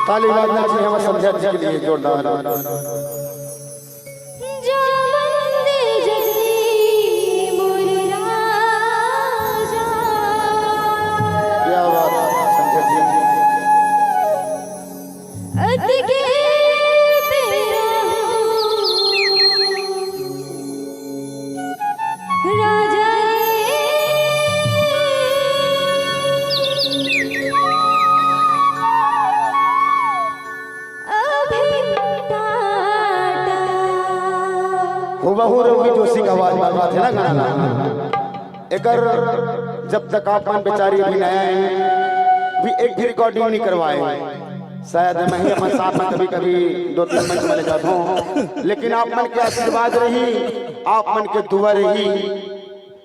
ताली बजाना चाहिए हमारे समझा जी के लिए जोरदार। क्या बात है समझा जी। बहु रवि जोशी का आवाज में बात है ना गाना एकर जब तक आप मन बेचारी अभी नया है भी एक भी रिकॉर्डिंग नहीं करवाए। शायद मैं ही अपने साथ में कभी कभी 2-3 मंच में जाता हूँ, लेकिन आप मन के आशीर्वाद रही, आप मन के दुआ रही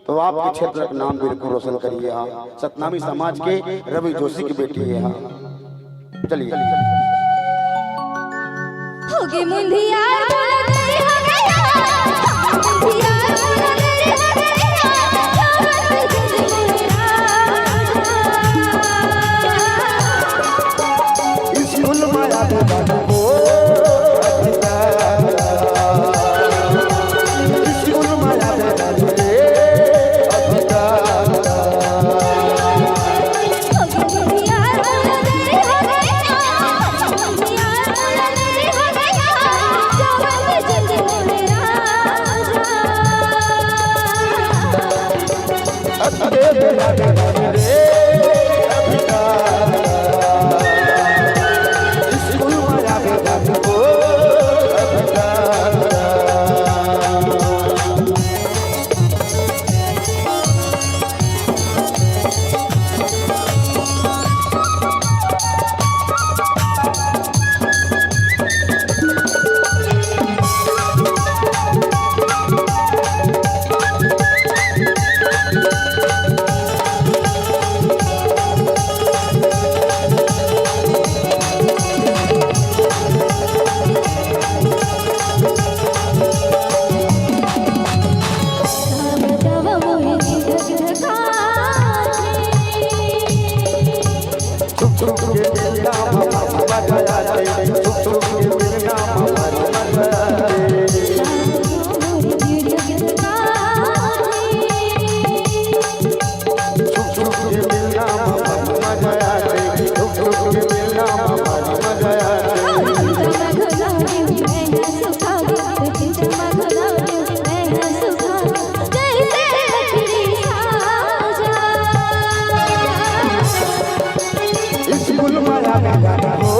तो आपके क्षेत्र का नाम बिल्कुल रोशन करिए। हाँ, सतनामी समाज के रवि जोशी की बेटी है। हाँ चलिए होगे मुंदिया माया